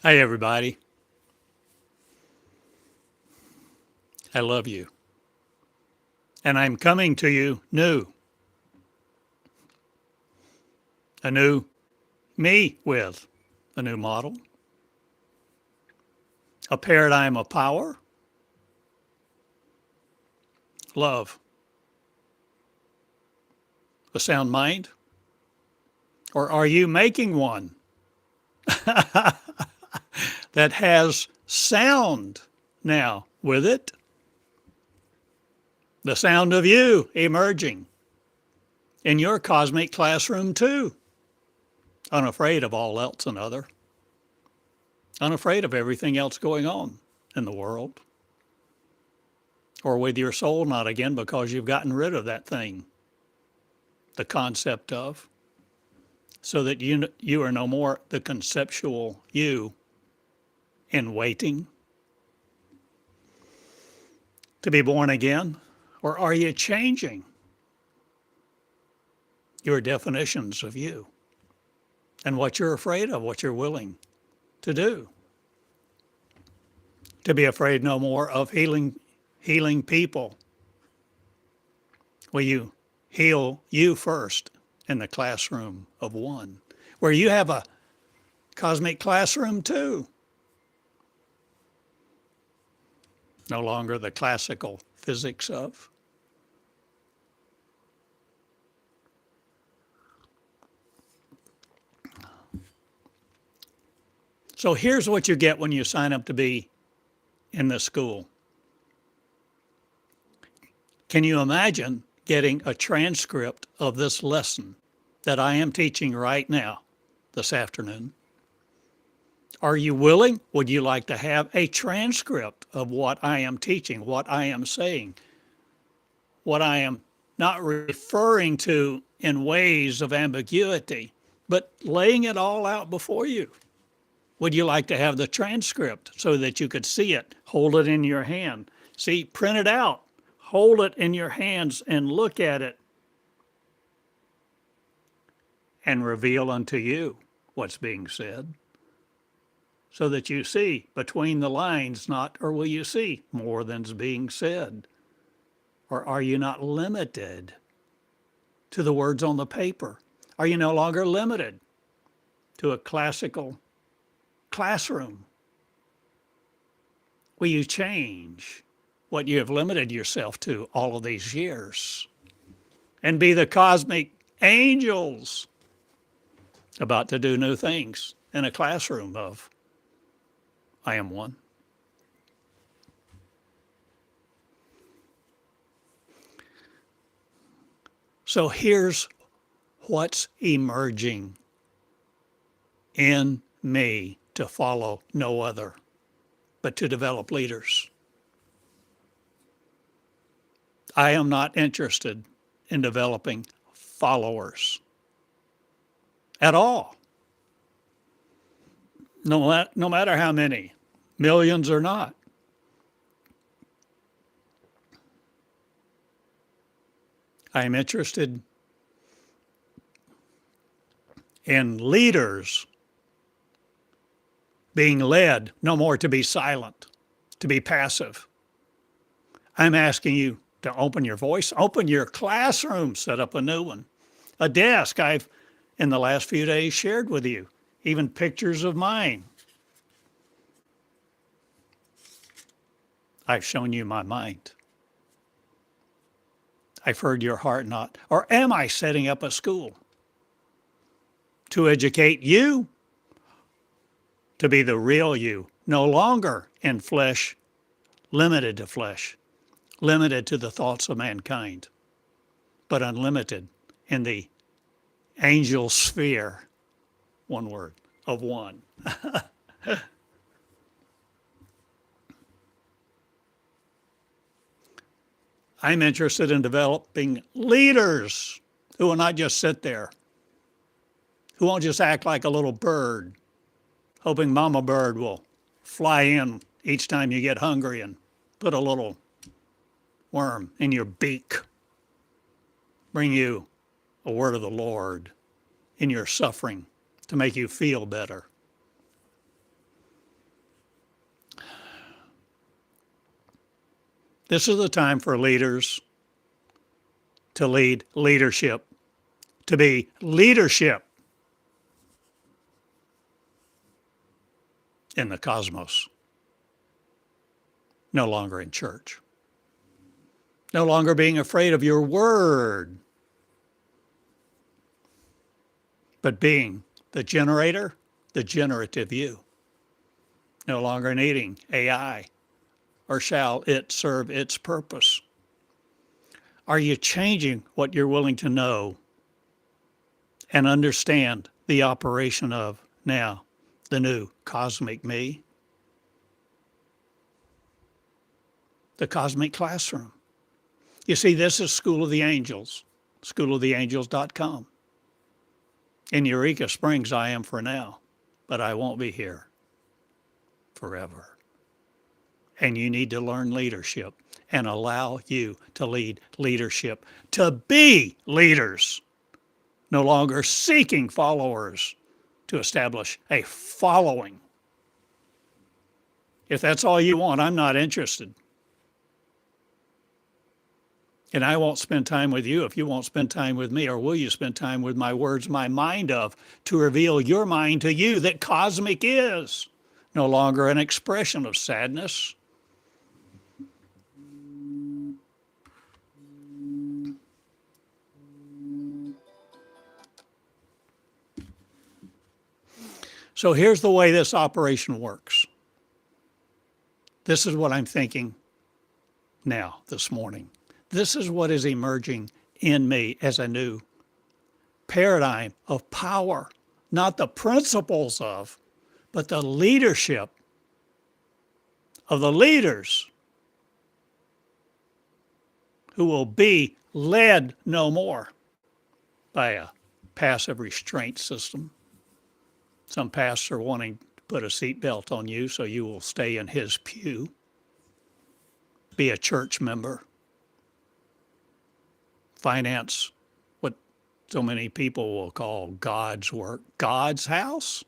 Hey, everybody. I love you. And I'm coming to you new, a new me with a new model, a paradigm of power, love, a sound mind, or are you making one that has sound now with it? The sound of you emerging in your cosmic classroom too, unafraid of all else and other, unafraid of everything else going on in the world, or with your soul not again because you've gotten rid of that thing, the concept of, so that you are no more the conceptual you in waiting to be born again? Or are you changing your definitions of you and what you're afraid of, what you're willing to do? To be afraid no more of healing people. Will you heal you first in the classroom of one, where you have a cosmic classroom too? No longer the classical physics of. So here's what you get when you sign up to be in the school. Can you imagine getting a transcript of this lesson that I am teaching right now, this afternoon? Are you willing? Would you like to have a transcript of what I am teaching, what I am saying, what I am not referring to in ways of ambiguity, but laying it all out before you? Would you like to have the transcript so that you could see it, hold it in your hand? See, print it out, hold it in your hands and look at it and reveal unto you what's being said so that you see between the lines, not, or will you see more than's being said? Or are you not limited to the words on the paper? Are you no longer limited to a classical classroom? Will you change what you have limited yourself to all of these years and be the cosmic angels about to do new things in a classroom of I am one? So here's what's emerging in me to follow no other, but to develop leaders. I am not interested in developing followers at all, no matter how many, millions or not. I am interested in leaders being led, no more to be silent, to be passive. I'm asking you to open your voice, open your classroom, set up a new one. A desk I've, in the last few days, shared with you, even pictures of mine. I've shown you my mind. I've heard your heart not. Or am I setting up a school to educate you to be the real you, no longer in flesh, limited to flesh, limited to the thoughts of mankind, but unlimited in the angel sphere, one word, of one. I'm interested in developing leaders who will not just sit there, who won't just act like a little bird, hoping mama bird will fly in each time you get hungry and put a little worm in your beak, bring you a word of the Lord in your suffering to make you feel better. This is the time for leaders to lead leadership, to be leadership in the cosmos, no longer in church, no longer being afraid of your word, but being the generator, the generative you, no longer needing AI, or shall it serve its purpose? Are you changing what you're willing to know and understand the operation of now, the new cosmic me, the cosmic classroom? You see, this is School of the Angels, schooloftheangels.com. In Eureka Springs, I am for now, but I won't be here forever. And you need to learn leadership and allow you to lead leadership, to be leaders, no longer seeking followers, to establish a following. If that's all you want, I'm not interested. And I won't spend time with you if you won't spend time with me. Or will you spend time with my words, my mind of, to reveal your mind to you that cosmic is no longer an expression of sadness. So here's the way this operation works. This is what I'm thinking now, this morning. This is what is emerging in me as a new paradigm of power, not the principles of, but the leadership of the leaders who will be led no more by a passive restraint system. Some pastor wanting to put a seatbelt on you so you will stay in his pew, be a church member, finance what so many people will call God's work, God's house.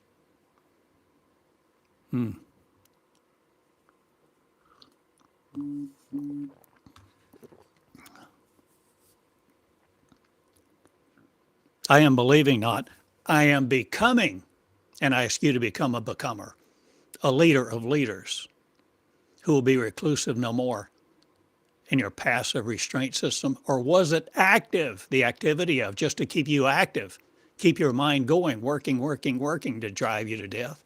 I am believing not. I am becoming, and I ask you to become a becomer, a leader of leaders who will be reclusive no more in your passive restraint system. Or was it active, the activity of just to keep you active, keep your mind going, working to drive you to death,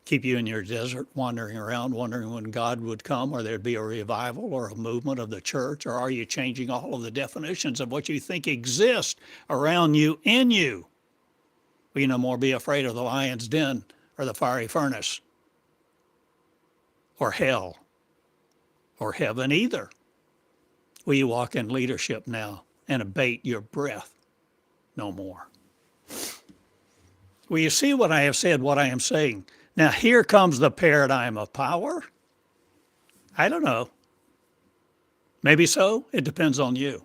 keep you in your desert, wandering around, wondering when God would come or there'd be a revival or a movement of the church? Or are you changing all of the definitions of what you think exist around you, in you? Will you no more be afraid of the lion's den or the fiery furnace or hell or heaven either? Will you walk in leadership now and abate your breath no more? Will you see what I have said, what I am saying? Now, here comes the paradigm of power. I don't know. Maybe so. It depends on you.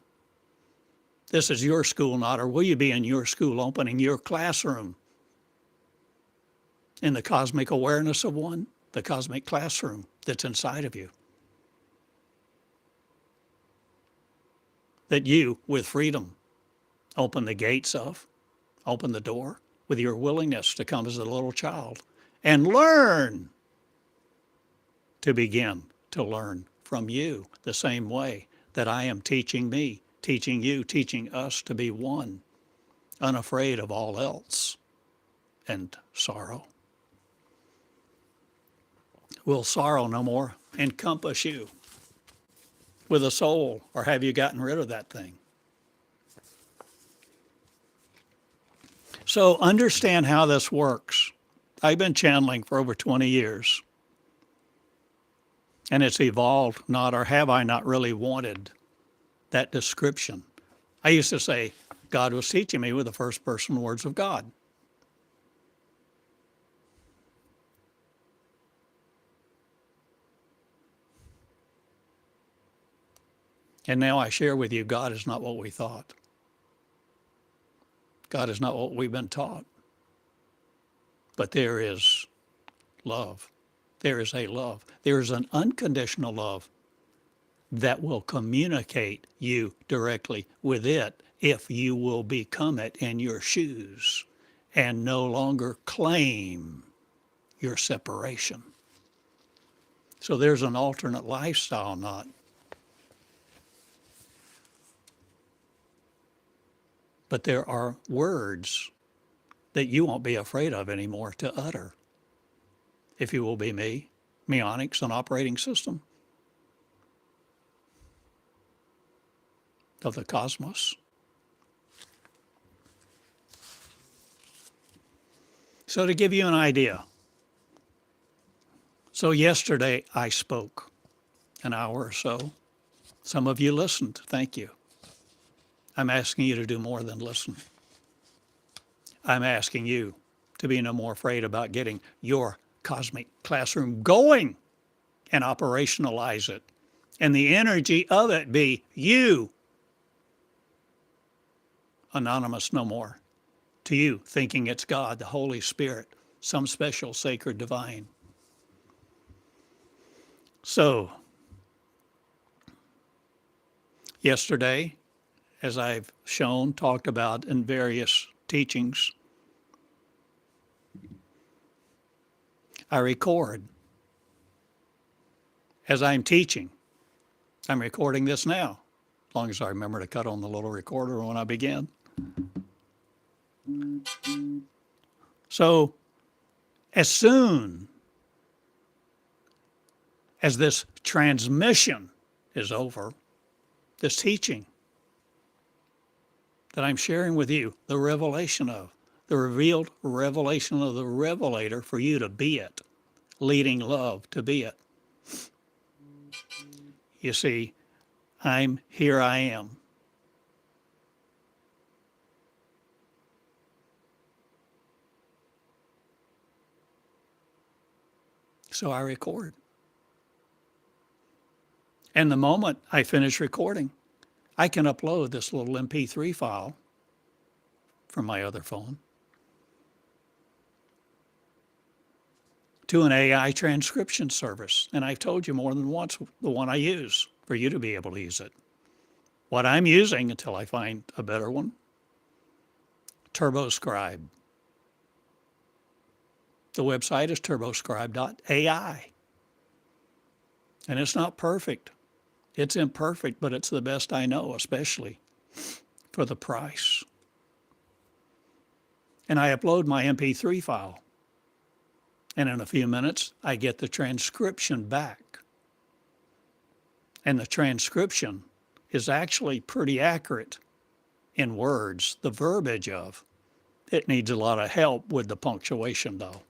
This is your school, not, or will you be in your school opening your classroom in the cosmic awareness of one, the cosmic classroom that's inside of you? That you, with freedom, open the gates of, open the door with your willingness to come as a little child and learn to begin to learn from you the same way that I am teaching me, teaching you, teaching us to be one, unafraid of all else and sorrow. Will sorrow no more encompass you with a soul, or have you gotten rid of that thing? So understand how this works. I've been channeling for over 20 years, and it's evolved not, or have I not really wanted that description. I used to say God was teaching me with the first person words of God. And now I share with you, God is not what we thought. God is not what we've been taught. But there is love. There is a love. There is an unconditional love that will communicate you directly with it if you will become it in your shoes and no longer claim your separation. So there's an alternate lifestyle knot. But there are words that you won't be afraid of anymore to utter. If you will be me, Meonics, an operating system of the cosmos. So to give you an idea, so yesterday I spoke an hour or so. Some of you listened. Thank you. I'm asking you to do more than listen. I'm asking you to be no more afraid about getting your cosmic classroom going and operationalize it. And the energy of it be you. Anonymous no more. To you, thinking it's God, the Holy Spirit, some special sacred divine. So, yesterday, as I've shown, talked about in various teachings, I record. As I'm teaching, I'm recording this now, as long as I remember to cut on the little recorder when I begin. So, as soon as this transmission is over, this teaching that I'm sharing with you, the revelation of, the revealed revelation of the revelator for you to be it, leading love to be it. You see, here I am. So I record. And the moment I finish recording, I can upload this little MP3 file from my other phone to an AI transcription service. And I've told you more than once the one I use for you to be able to use it. What I'm using until I find a better one, TurboScribe. The website is turboscribe.ai. And it's not perfect. It's imperfect, but it's the best I know, especially for the price. And I upload my MP3 file. And in a few minutes, I get the transcription back. And the transcription is actually pretty accurate in words, the verbiage of. It needs a lot of help with the punctuation, though,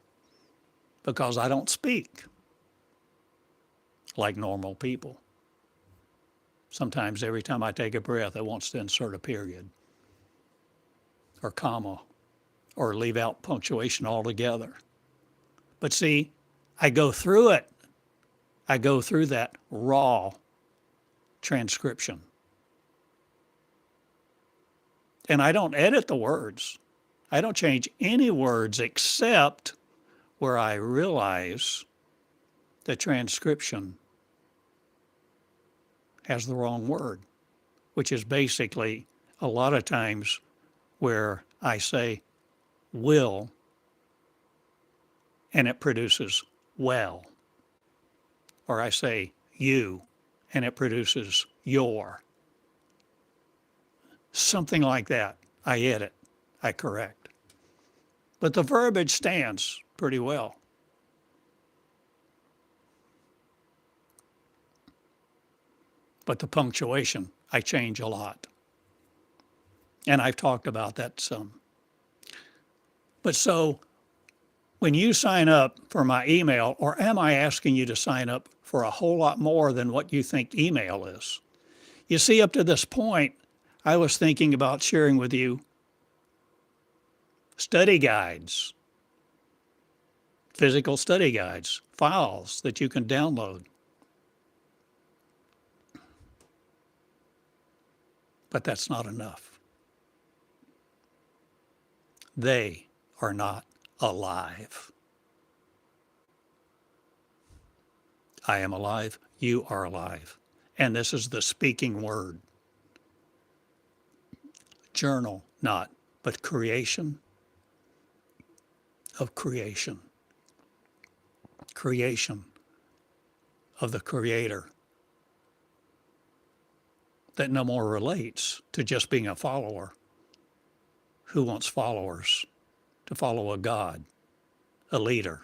because I don't speak like normal people. Sometimes every time I take a breath, it wants to insert a period or comma or leave out punctuation altogether. But see, I go through it. I go through that raw transcription. And I don't edit the words. I don't change any words except where I realize the transcription has the wrong word, which is basically a lot of times where I say will and it produces well. Or I say you and it produces your. Something like that. I edit, I correct. But the verbiage stands pretty well. But the punctuation, I change a lot. And I've talked about that some. But so when you sign up for my email, or am I asking you to sign up for a whole lot more than what you think email is? You see, up to this point, I was thinking about sharing with you study guides, physical study guides, files that you can download. But that's not enough. They are not alive. I am alive. You are alive. And this is the speaking word. Journal, not, but creation of creation. Creation of the Creator that no more relates to just being a follower. Who wants followers to follow a God, a leader,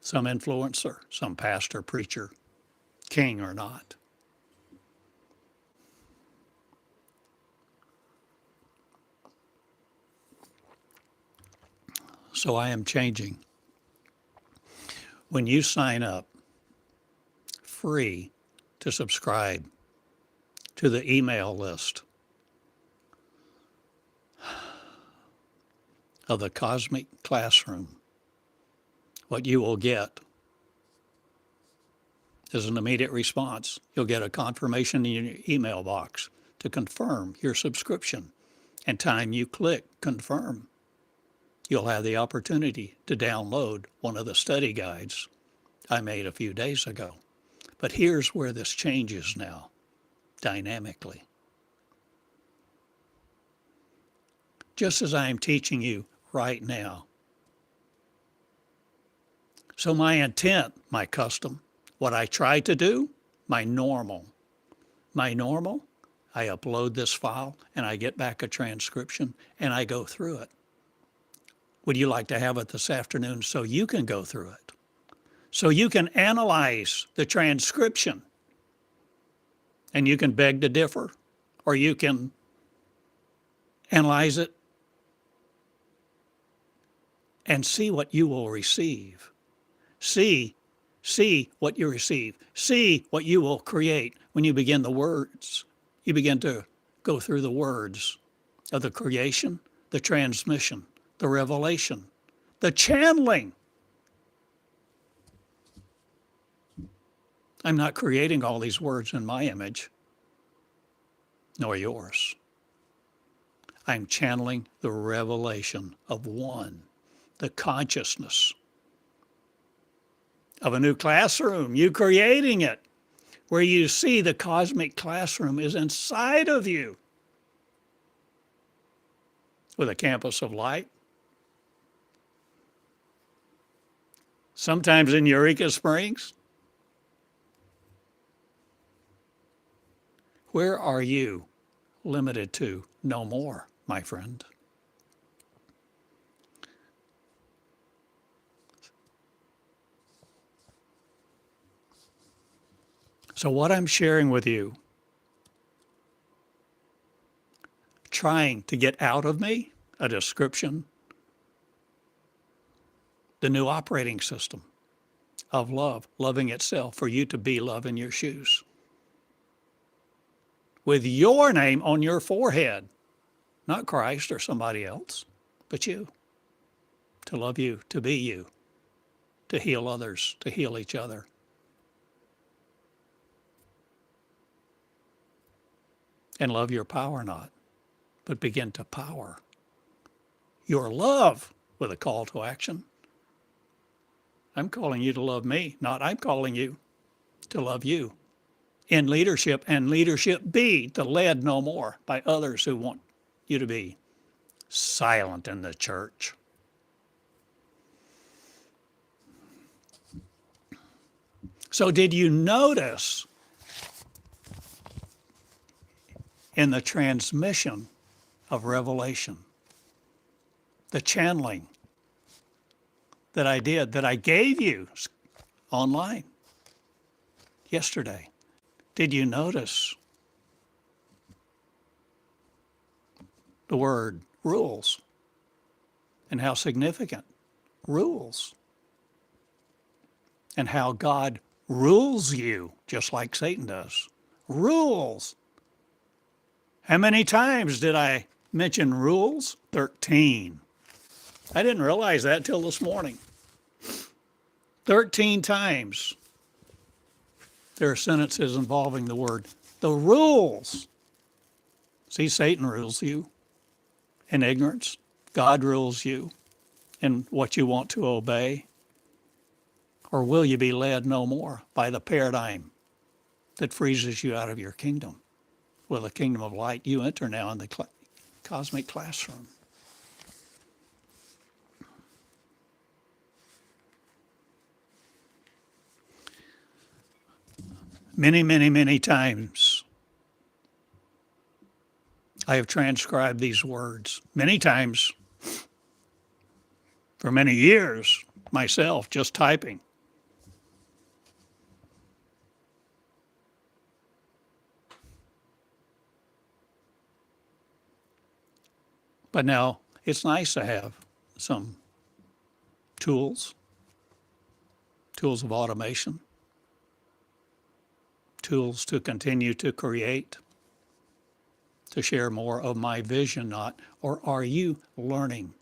some influencer, some pastor, preacher, king or not? So I am changing. When you sign up free to subscribe to the email list of the Cosmic Classroom, what you will get is an immediate response. You'll get a confirmation in your email box to confirm your subscription. And time you click confirm, you'll have the opportunity to download one of the study guides I made a few days ago. But here's where this changes now, dynamically. Just as I am teaching you right now. So my intent, my custom, what I try to do, my normal, I upload this file and I get back a transcription and I go through it. Would you like to have it this afternoon so you can go through it? So you can analyze the transcription and you can beg to differ, or you can analyze it and see what you will receive. See what you receive. See what you will create when you begin the words. You begin to go through the words of the creation, the transmission, the revelation, the channeling. I'm not creating all these words in my image, nor yours. I'm channeling the revelation of one, the consciousness of a new classroom, you creating it, where you see the cosmic classroom is inside of you with a campus of light. Sometimes in Eureka Springs. Where are you limited to? No more, my friend. So what I'm sharing with you, trying to get out of me a description, the new operating system of love, loving itself, for you to be love in your shoes. With your name on your forehead, not Christ or somebody else, but you. To love you, to be you, to heal others, to heal each other. And love your power not, but begin to power your love with a call to action. I'm calling you to love me, not I'm calling you to love you in leadership, and leadership be to led no more by others who want you to be silent in the church. So did you notice in the transmission of revelation, the channeling that I did, that I gave you online yesterday? Did you notice the word rules and how significant rules, and how God rules you just like Satan does? Rules. How many times did I mention rules? 13. I didn't realize that till this morning. 13 times there are sentences involving the word, the rules. See, Satan rules you in ignorance. God rules you in what you want to obey. Or will you be led no more by the paradigm that freezes you out of your kingdom. With the kingdom of light, you enter now in the cosmic classroom. Many, many, many times I have transcribed these words. Many times, for many years, myself, just typing. But now it's nice to have some tools of automation, tools to continue to create, to share more of my vision, not, or are you learning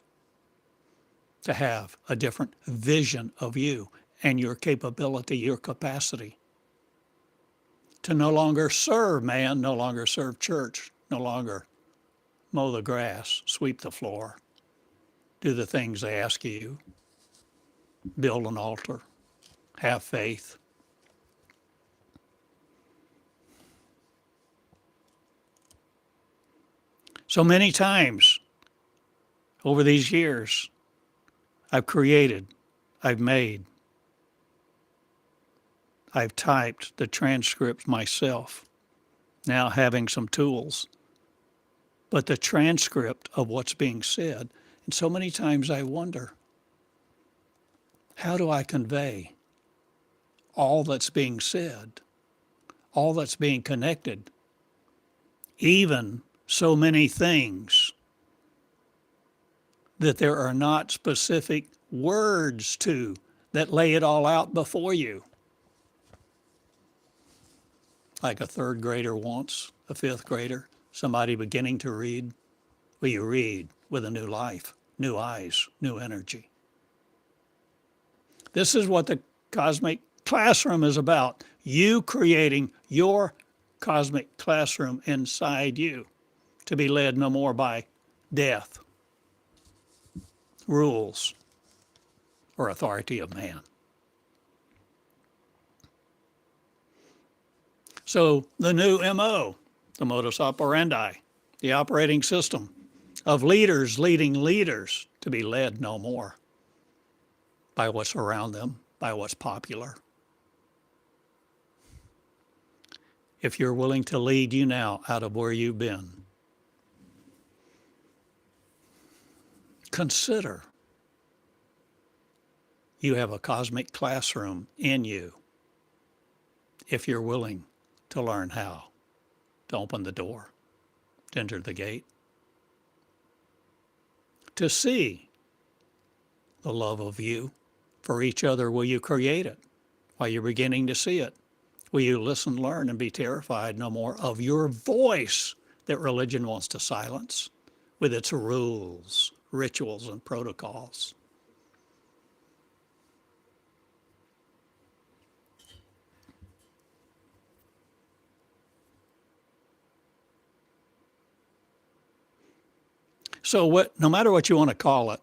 to have a different vision of you and your capability, your capacity to no longer serve man, no longer serve church, no longer mow the grass, sweep the floor, do the things they ask you, build an altar, have faith. So many times over these years, I've created, I've made, I've typed the transcripts myself, now having some tools, but the transcript of what's being said. And so many times I wonder, how do I convey all that's being said, all that's being connected, even so many things that there are not specific words to that lay it all out before you? Like a third grader wants, a fifth grader, somebody beginning to read. Well, you read with a new life, new eyes, new energy. This is what the cosmic classroom is about. You creating your cosmic classroom inside you to be led no more by death, rules, or authority of man. So the new MO, the modus operandi, the operating system of leaders leading leaders to be led no more by what's around them, by what's popular. If you're willing to lead you now out of where you've been, consider you have a cosmic classroom in you if you're willing to learn how to open the door, to enter the gate, to see the love of you for each other. Will you create it while you're beginning to see it? Will you listen, learn, and be terrified no more of your voice that religion wants to silence with its rules, rituals, and protocols? So no matter what you want to call it,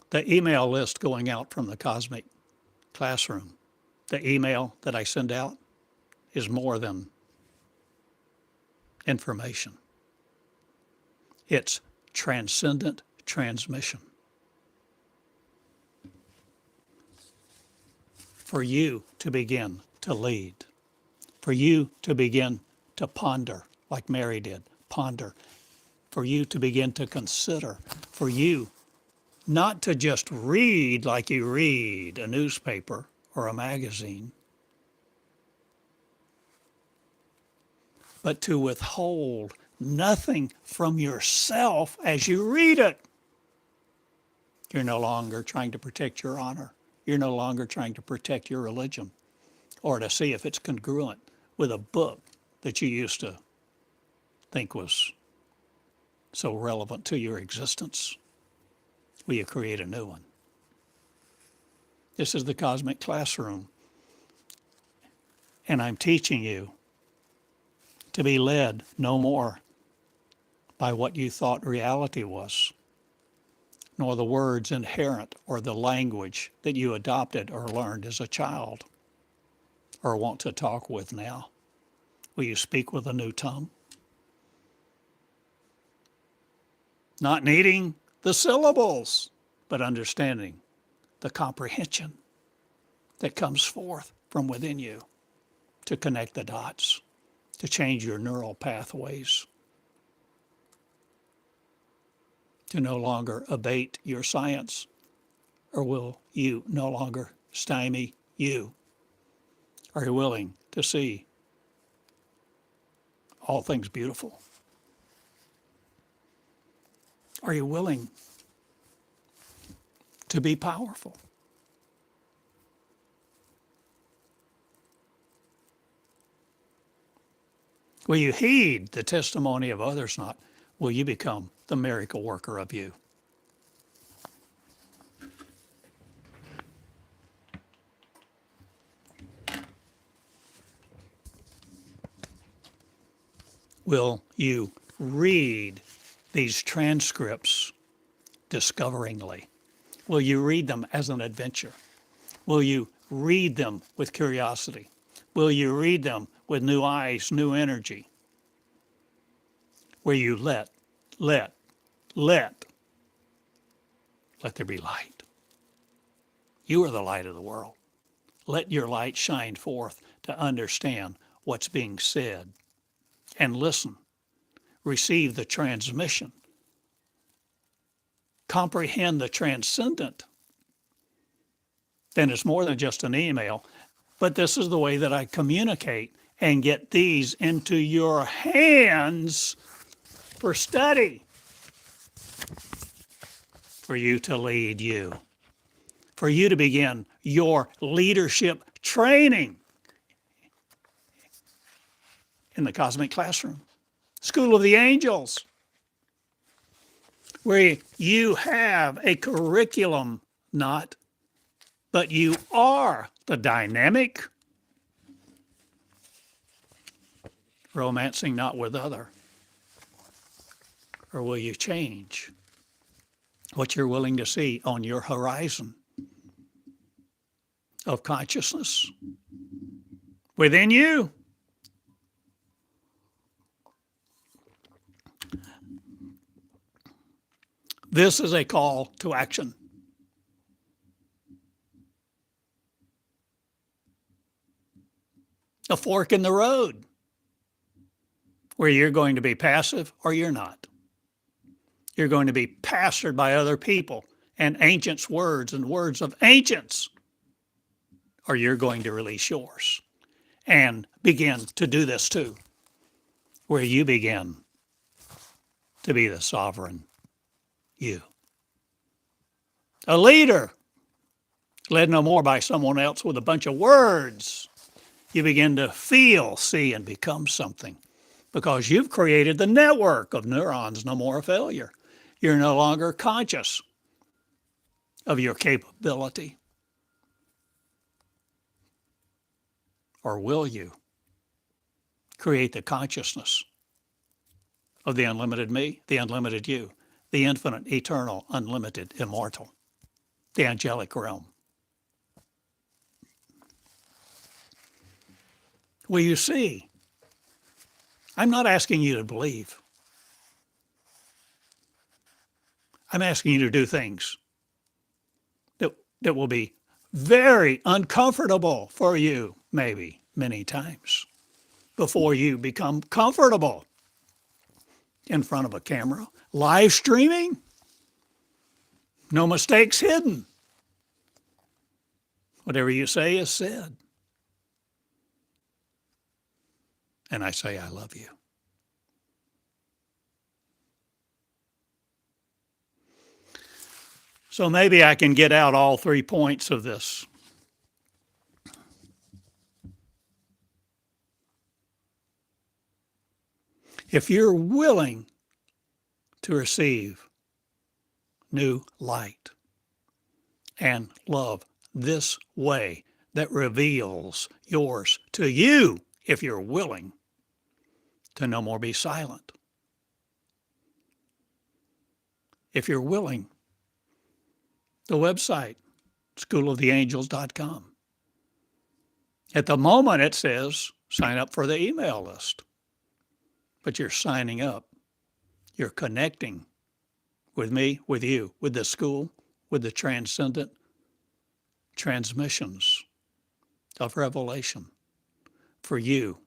the email list going out from the cosmic classroom, the email that I send out is more than information. It's transcendent transmission. For you to begin to lead, for you to begin to ponder like Mary did, ponder, for you to begin to consider, for you not to just read like you read a newspaper or a magazine, but to withhold nothing from yourself as you read it. You're no longer trying to protect your honor. You're no longer trying to protect your religion or to see if it's congruent with a book that you used to think was so relevant to your existence. Will you create a new one? This is the cosmic classroom. And I'm teaching you to be led no more by what you thought reality was, nor the words inherent or the language that you adopted or learned as a child or want to talk with now. Will you speak with a new tongue? Not needing the syllables, but understanding the comprehension that comes forth from within you to connect the dots, to change your neural pathways, to no longer abate your science, or will you no longer stymie you? Are you willing to see all things beautiful? Are you willing to be powerful? Will you heed the testimony of others not? Will you become the miracle worker of you? Will you read these transcripts discoveringly? Will you read them as an adventure? Will you read them with curiosity? Will you read them with new eyes, new energy? Where you let there be light. You are the light of the world. Let your light shine forth to understand what's being said and listen. Receive the transmission. Comprehend the transcendent. Then it's more than just an email, but this is the way that I communicate and get these into your hands for study, for you to lead you, for you to begin your leadership training in the cosmic classroom, School of the Angels, where you have a curriculum, but you are the dynamic, romancing not with other. Or will you change what you're willing to see on your horizon of consciousness within you? This is a call to action. A fork in the road where you're going to be passive or you're not. You're going to be pastored by other people and ancients' words and words of ancients, or you're going to release yours and begin to do this too, where you begin to be the sovereign you. A leader led no more by someone else with a bunch of words. You begin to feel, see, and become something because you've created the network of neurons, no more a failure. You're no longer conscious of your capability. Or will you create the consciousness of the unlimited me, the unlimited you, the infinite, eternal, unlimited, immortal, the angelic realm? Will you see? I'm not asking you to believe. I'm asking you to do things that will be very uncomfortable for you, maybe many times, before you become comfortable in front of a camera. Live streaming, no mistakes hidden. Whatever you say is said. And I say, I love you. So maybe I can get out all 3 points of this. If you're willing to receive new light and love this way that reveals yours to you, if you're willing to no more be silent, if you're willing The website, schooloftheangels.com. At the moment, it says sign up for the email list, but you're signing up. You're connecting with me, with you, with the school, with the transcendent transmissions of revelation for you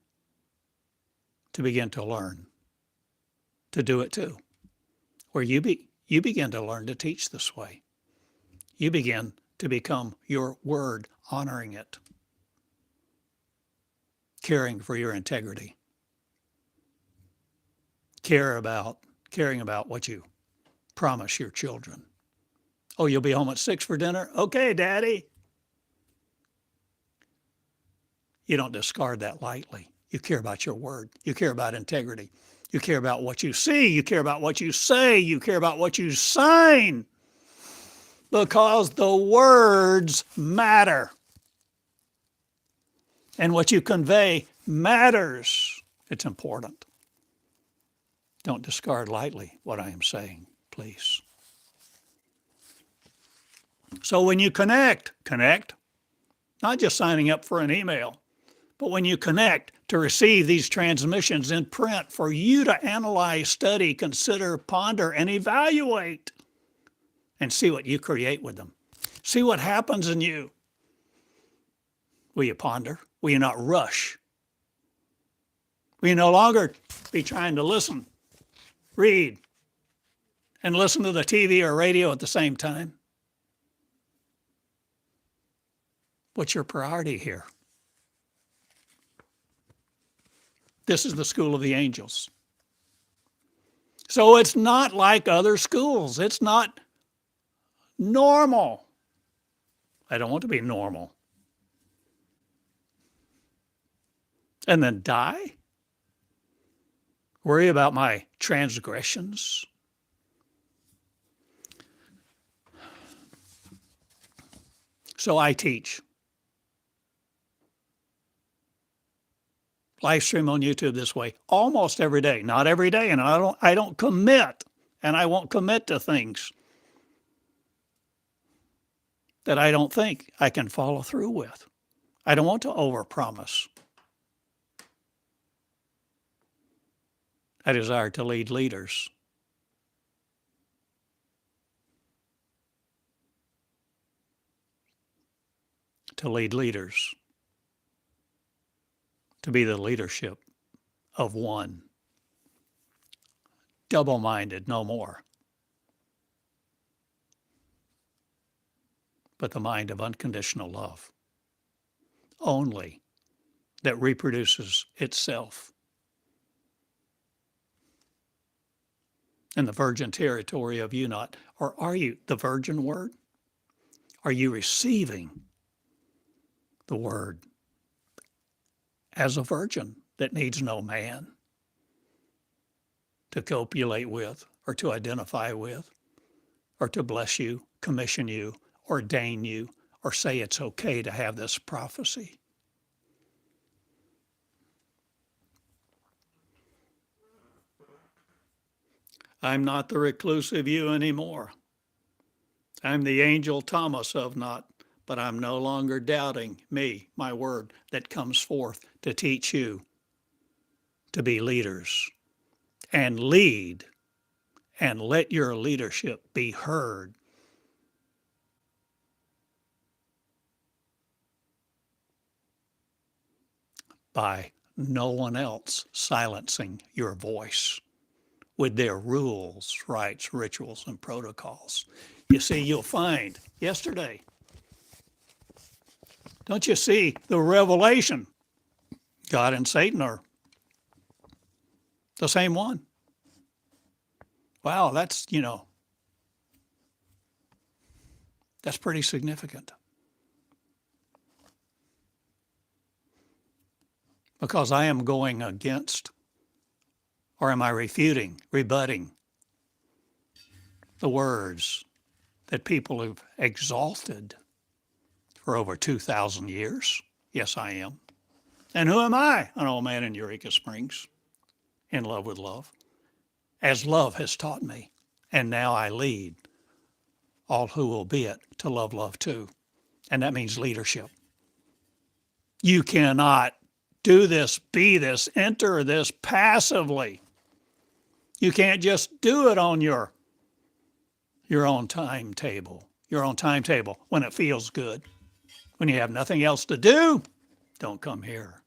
to begin to learn to do it too, where you begin to learn to teach this way. You begin to become your word, honoring it, caring for your integrity, caring about what you promise your children. Oh, you'll be home at 6 for dinner? Okay, Daddy. You don't discard that lightly. You care about your word. You care about integrity. You care about what you see. You care about what you say. You care about what you sign. Because the words matter. And what you convey matters. It's important. Don't discard lightly what I am saying, please. So when you connect, not just signing up for an email, but when you connect to receive these transmissions in print for you to analyze, study, consider, ponder, and evaluate, and see what you create with them. See what happens in you. Will you ponder? Will you not rush? Will you no longer be trying to listen, read, and listen to the TV or radio at the same time? What's your priority here? This is the school of the angels. So it's not like other schools. It's not normal. I don't want to be normal. And then die? Worry about my transgressions? So I teach. Live stream on YouTube this way almost every day. Not every day, and I don't commit, and I won't commit to things that I don't think I can follow through with. I don't want to overpromise. I desire to lead leaders. To lead leaders. To be the leadership of one. Double-minded, no more. But the mind of unconditional love. Only that reproduces itself. In the virgin territory of you not. Or are you the virgin word? Are you receiving the word as a virgin that needs no man to copulate with or to identify with or to bless you, commission you, ordain you, or say it's okay to have this prophecy? I'm not the reclusive you anymore. I'm the angel Thomas of not, but I'm no longer doubting me, my word that comes forth to teach you to be leaders and lead, and let your leadership be heard. By no one else silencing your voice with their rules, rites, rituals, and protocols. You see, you'll find yesterday, don't you see the revelation? God and Satan are the same one. Wow, that's pretty significant. Because I am going against, or am I refuting, rebutting the words that people have exalted for over 2,000 years? Yes, I am. And who am I? An old man in Eureka Springs, in love with love, as love has taught me. And now I lead all who will be it to love love too. And that means leadership. You cannot do this, be this, enter this passively. You can't just do it on your own timetable, when it feels good. When you have nothing else to do, don't come here.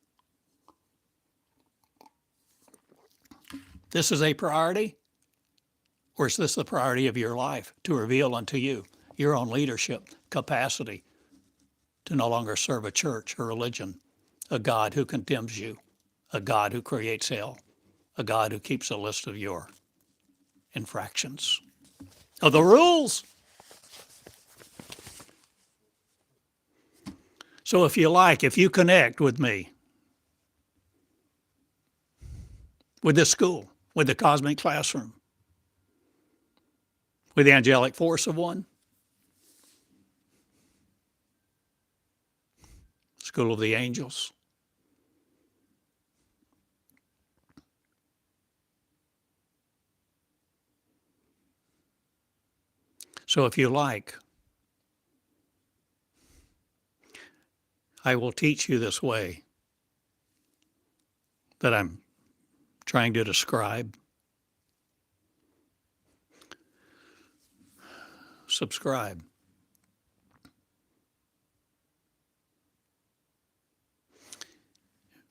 This is a priority, or is this the priority of your life to reveal unto you your own leadership capacity to no longer serve a church or religion, a God who condemns you, a God who creates hell, a God who keeps a list of your infractions, of the rules? So if you connect with me, with this school, with the cosmic classroom, with the angelic force of one, school of the angels, so if you like, I will teach you this way that I'm trying to describe. Subscribe.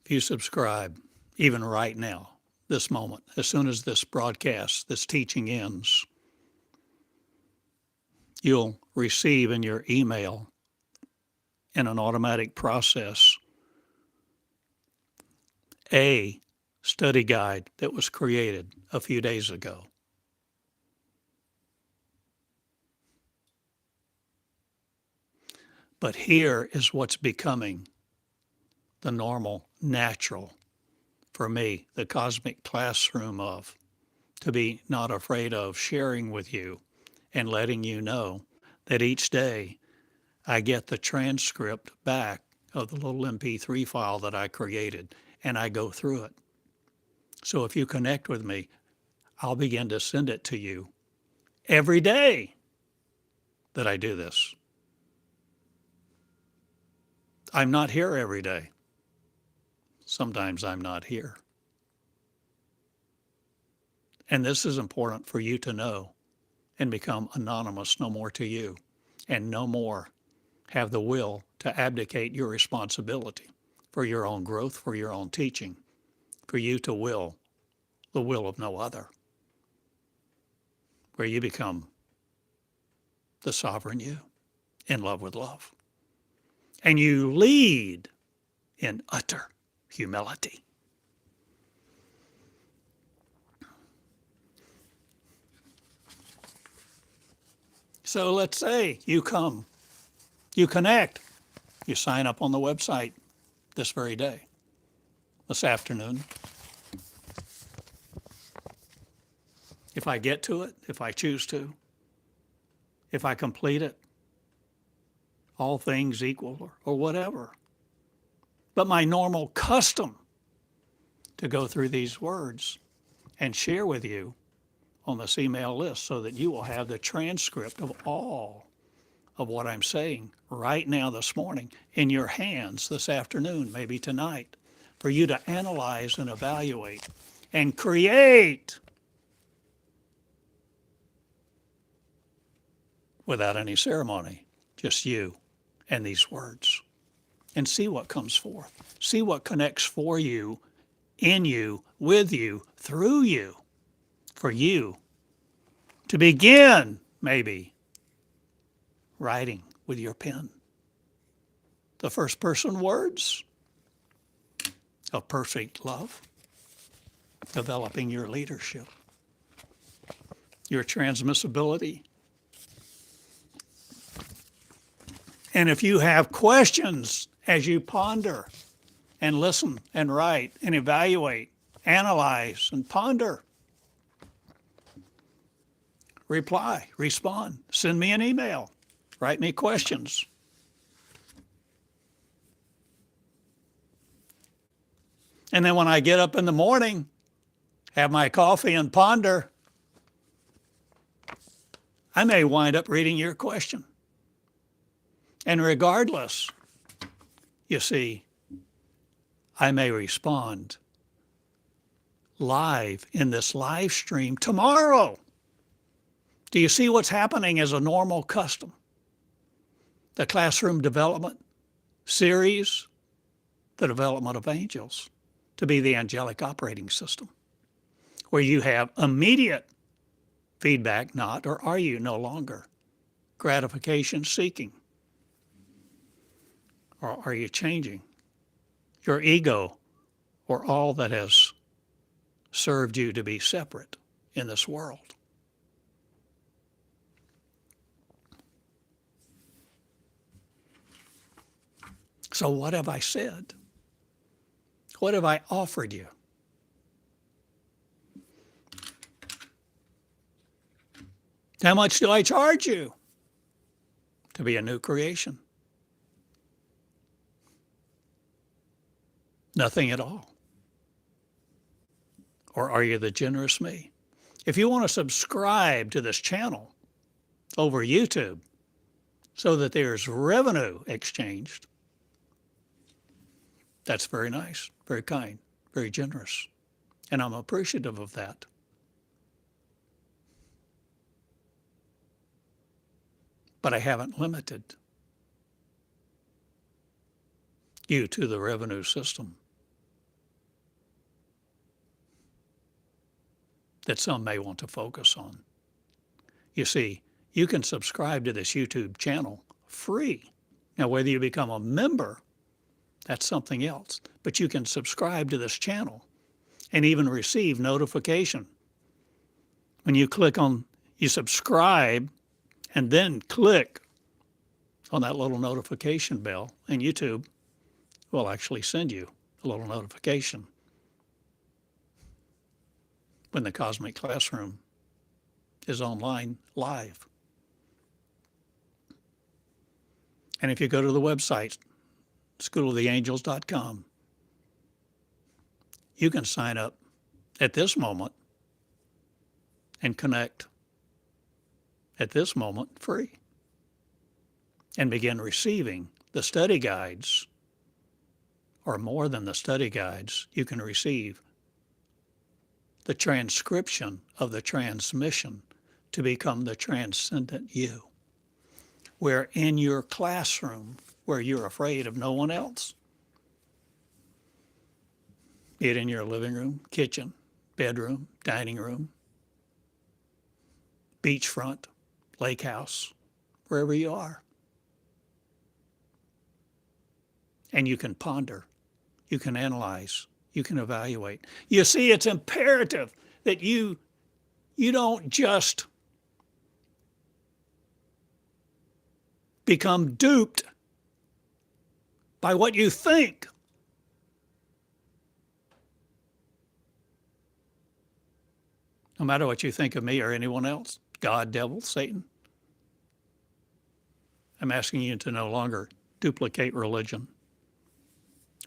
If you subscribe, even right now, this moment, as soon as this broadcast, this teaching ends, you'll receive in your email, in an automatic process, a study guide that was created a few days ago. But here is what's becoming the normal, natural, for me, the cosmic classroom of, to be not afraid of sharing with you and letting you know that each day I get the transcript back of the little MP3 file that I created, and I go through it. So if you connect with me, I'll begin to send it to you every day that I do this. I'm not here every day. Sometimes I'm not here. And this is important for you to know and become anonymous no more to you, and no more have the will to abdicate your responsibility for your own growth, for your own teaching, for you to will the will of no other, where you become the sovereign you, in love with love. And you lead in utter humility. So let's say you come, you connect, you sign up on the website this very day, this afternoon. If I get to it, if I choose to, if I complete it, all things equal or whatever. But my normal custom to go through these words and share with you on this email list so that you will have the transcript of all of what I'm saying right now this morning in your hands this afternoon, maybe tonight, for you to analyze and evaluate and create without any ceremony, just you and these words, and see what comes forth. See what connects for you, in you, with you, through you, for you to begin, maybe, writing with your pen the first person words of perfect love, developing your leadership, your transmissibility. And if you have questions as you ponder and listen and write and evaluate, analyze and ponder, reply, respond, send me an email, write me questions. And then when I get up in the morning, have my coffee and ponder, I may wind up reading your question. And regardless, you see, I may respond live in this live stream tomorrow. Do you see what's happening as a normal custom? The classroom development series, the development of angels to be the angelic operating system, where you have immediate feedback, not, or are you no longer gratification seeking? Or are you changing your ego or all that has served you to be separate in this world? So what have I said? What have I offered you? How much do I charge you to be a new creation? Nothing at all. Or are you the generous me? If you want to subscribe to this channel over YouTube so that there's revenue exchanged, that's very nice, very kind, very generous. And I'm appreciative of that. But I haven't limited you to the revenue system that some may want to focus on. You see, you can subscribe to this YouTube channel free. Now, whether you become a member, that's something else. But you can subscribe to this channel and even receive notification. When you click on, you subscribe and then click on that little notification bell, and YouTube will actually send you a little notification when the Cosmic Classroom is online live. And if you go to the website, schooloftheangels.com, you can sign up at this moment and connect at this moment free and begin receiving the study guides, or more than the study guides. You can receive the transcription of the transmission to become the transcendent you, where in your classroom, where you're afraid of no one else, be it in your living room, kitchen, bedroom, dining room, beachfront, lake house, wherever you are. And you can ponder, you can analyze, you can evaluate. You see, it's imperative that you don't just become duped by what you think. No matter what you think of me or anyone else, God, devil, Satan, I'm asking you to no longer duplicate religion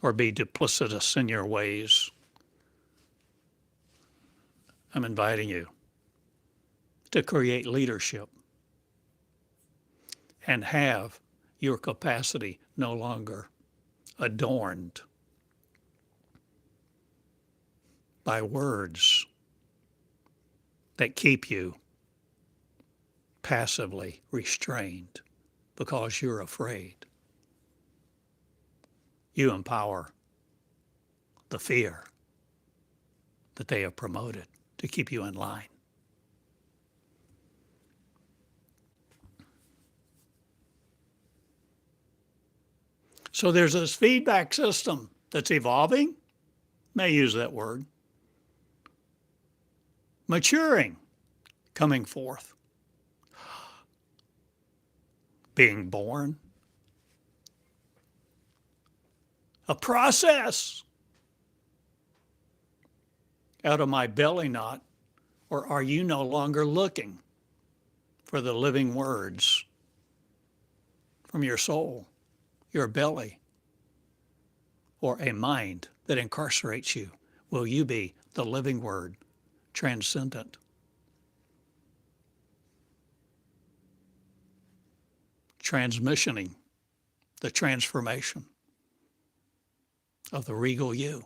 or be duplicitous in your ways. I'm inviting you to create leadership and have your capacity no longer adorned by words that keep you passively restrained because you're afraid. You empower the fear that they have promoted to keep you in line. So there's this feedback system that's evolving, may use that word, maturing, coming forth, being born, a process out of my belly knot. Or are you no longer looking for the living words from your soul, your belly, or a mind that incarcerates you? Will you be the living word, transcendent? transmissioning the transformation of the regal you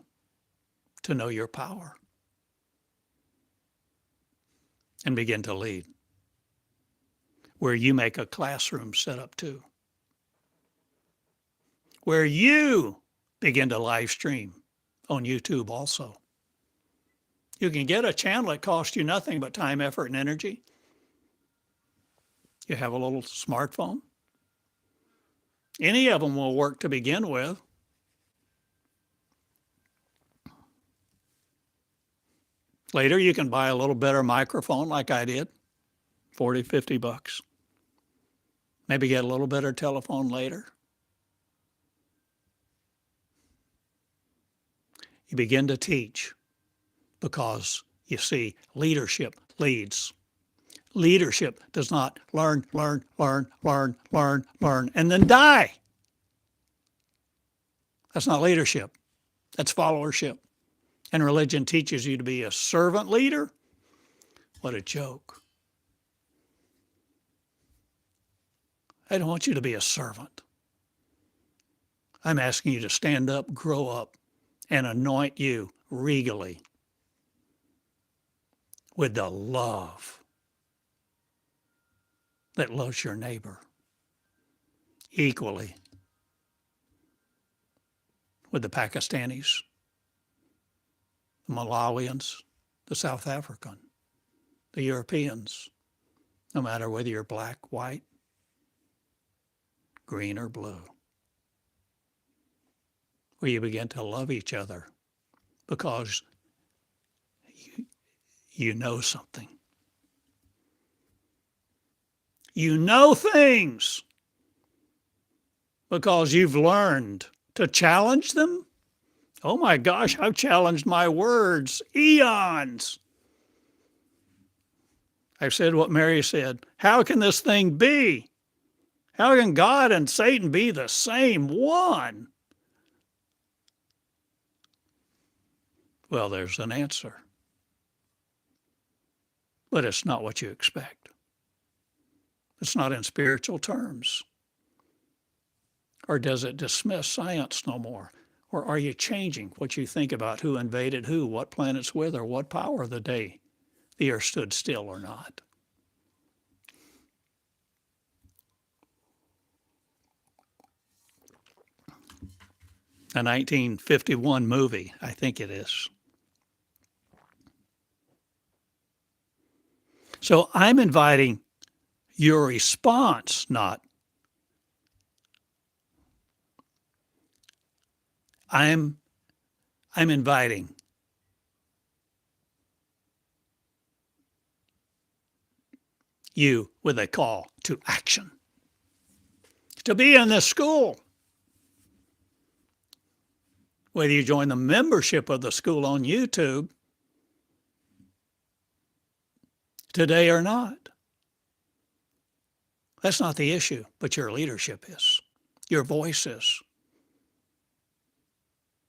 to know your power and begin to lead, where you make a classroom setup too, where you begin to live stream on YouTube also. You can get a channel that costs you nothing but time, effort, and energy. You have a little smartphone. Any of them will work to begin with. Later, you can buy a little better microphone like I did, 40, 50 bucks. Maybe get a little better telephone later. You begin to teach because, you see, leadership leads. Leadership does not learn, and then die. That's not leadership. That's followership. And religion teaches you to be a servant leader. What a joke. I don't want you to be a servant. I'm asking you to stand up, grow up, and anoint you regally with the love that loves your neighbor equally with the Pakistanis, the Malawians, the South African, the Europeans, no matter whether you're black, white, green, or blue, where you begin to love each other because you know something. You know things because you've learned to challenge them. Oh my gosh, I've challenged my words eons. I've said what Mary said. How can this thing be? How can God and Satan be the same one? Well, there's an answer. But it's not what you expect. It's not in spiritual terms. Or does it dismiss science no more? Or are you changing what you think about who invaded who, what planets with, or what power the day the earth stood still or not? A 1951 movie, I think it is. So I'm inviting your response, not I'm inviting you with a call to action. To be in this school. Whether you join the membership of the school on YouTube today or not. That's not the issue, but your leadership is. Your voice is.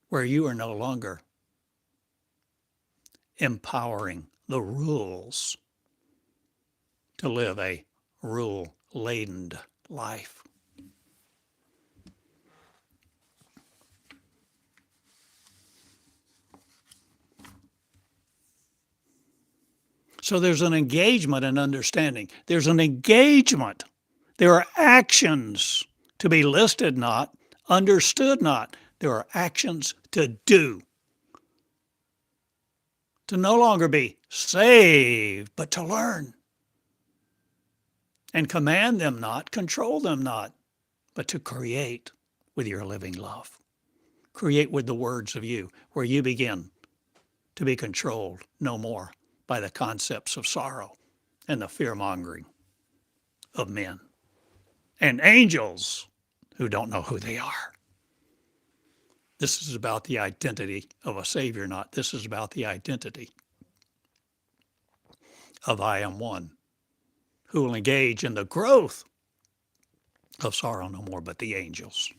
Where you are no longer empowering the rules to live a rule-laden life. So there's an engagement and understanding. There's an engagement. There are actions to be listed, not understood, not. There are actions to do. To no longer be saved, but to learn. And command them not, control them not, but to create with your living love. Create with the words of you, where you begin to be controlled no more by the concepts of sorrow and the fear-mongering of men and angels who don't know who they are. This is about the identity of a Savior, not this is about the identity of I am one, who will engage in the growth of sorrow no more, but the angels.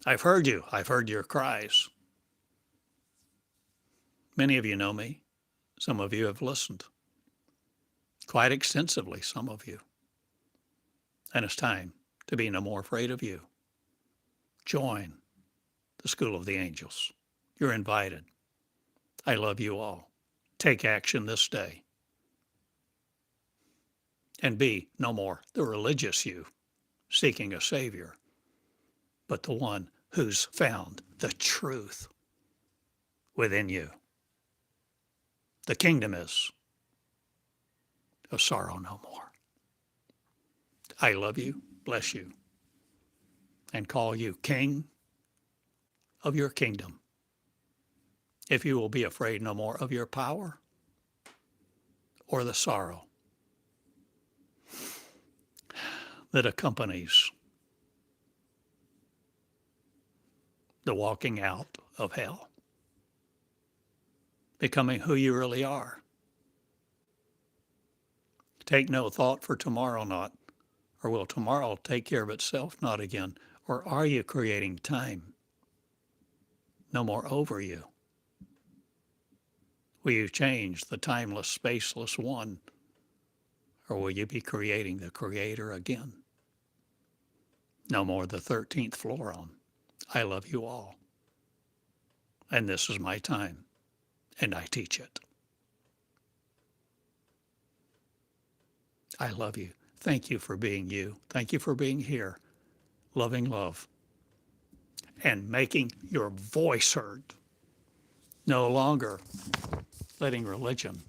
I've heard you. I've heard your cries. Many of you know me. Some of you have listened. Quite extensively, some of you. and it's time to be no more afraid of you. Join the School of the Angels. You're invited. I love you all. Take action this day and be no more the religious you seeking a Savior, but the one who's found the truth within you. The kingdom is of sorrow no more. I love you, bless you, and call you King of your kingdom. If you will be afraid no more of your power or the sorrow that accompanies the walking out of hell, becoming who you really are. Take no thought for tomorrow not, or will tomorrow take care of itself not again? Or are you creating time no more over you? Will you change the timeless, spaceless one, or will you be creating the Creator again? No more the 13th floor on. I love you all. And this is my time, and I teach it. I love you. Thank you for being you. Thank you for being here, loving love, and making your voice heard. No longer letting religion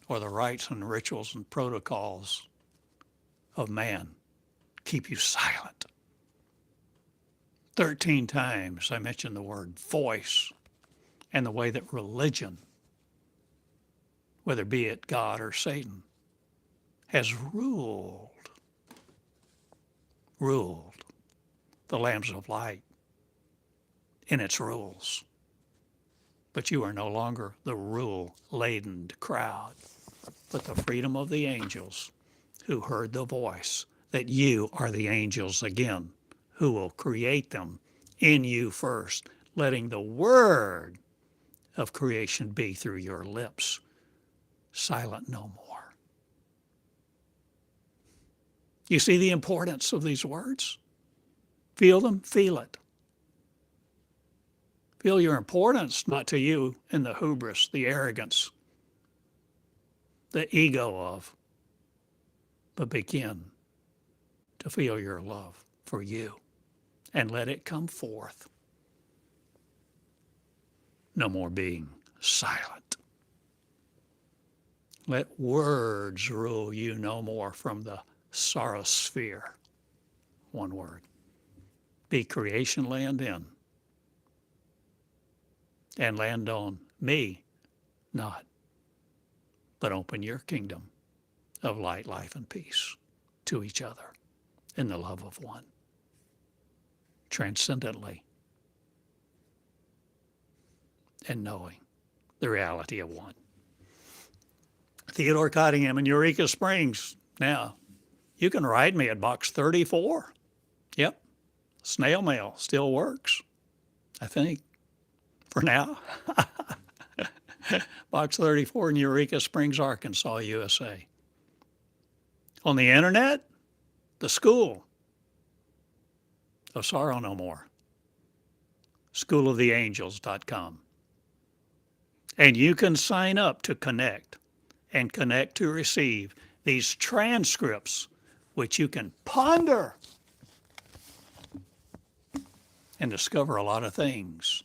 or the rites and rituals and protocols of man keep you silent. 13 times I mentioned the word voice and the way that religion, whether be it God or Satan, has ruled the lambs of light in its rules. But you are no longer the rule-laden crowd, but the freedom of the angels who heard the voice that you are the angels again, who will create them in you first, letting the word of creation be through your lips, silent no more. You see the importance of these words? Feel them, feel it. Feel your importance, not to you in the hubris, the arrogance, the ego of, but begin to feel your love for you and let it come forth. No more being silent. Let words rule you no more from the sorrow sphere. One word. Be creation land in. And land on me, not, but open your kingdom of light, life, and peace to each other in the love of one, transcendently, and knowing the reality of one. Theodore Cottingham in Eureka Springs. Now, you can write me at Box 34. Yep, snail mail still works, I think, for now. Box 34 in Eureka Springs, Arkansas, USA. On the internet, the School of Sorrow No More, schooloftheangels.com. And you can sign up to connect and connect to receive these transcripts, which you can ponder and discover a lot of things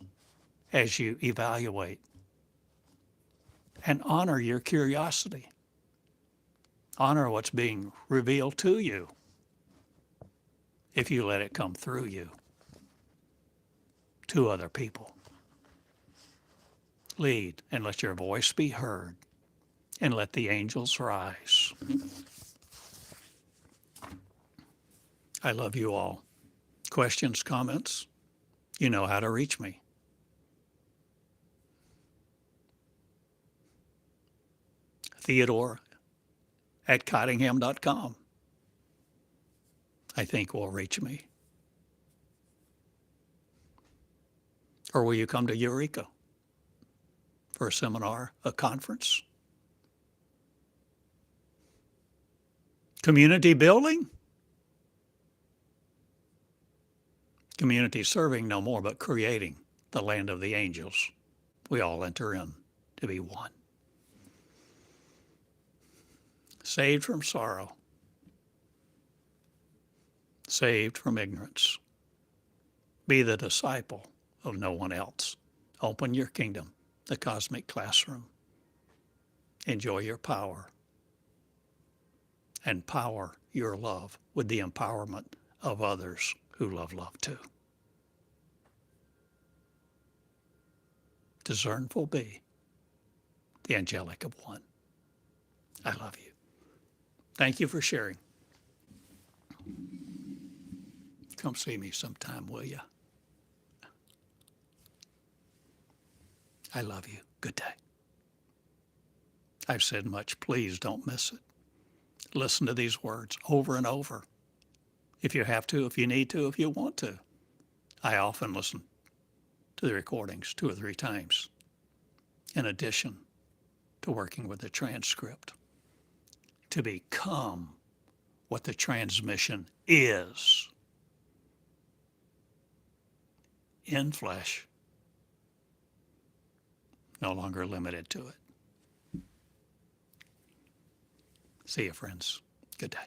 as you evaluate and honor your curiosity. Honor what's being revealed to you if you let it come through you to other people. Lead and let your voice be heard and let the angels rise. I love you all. Questions, comments? You know how to reach me. Theodore@Cottingham.com. I think will reach me. Or will you come to Eureka for a seminar, a conference? Community building? Community serving no more, but creating the land of the angels. We all enter in to be one. Saved from sorrow. Saved from ignorance. Be the disciple of no one else. Open your kingdom, the cosmic classroom. Enjoy your power. And power your love with the empowerment of others who love love too. Discernful be the angelic of one. I love you. Thank you for sharing. Come see me sometime, will you? I love you. Good day. I've said much. Please don't miss it. Listen to these words over and over. If you have to, if you need to, if you want to. I often listen to the recordings 2 or 3 times, in addition to working with the transcript, to become what the transmission is in flesh, no longer limited to it. See you, friends. Good day.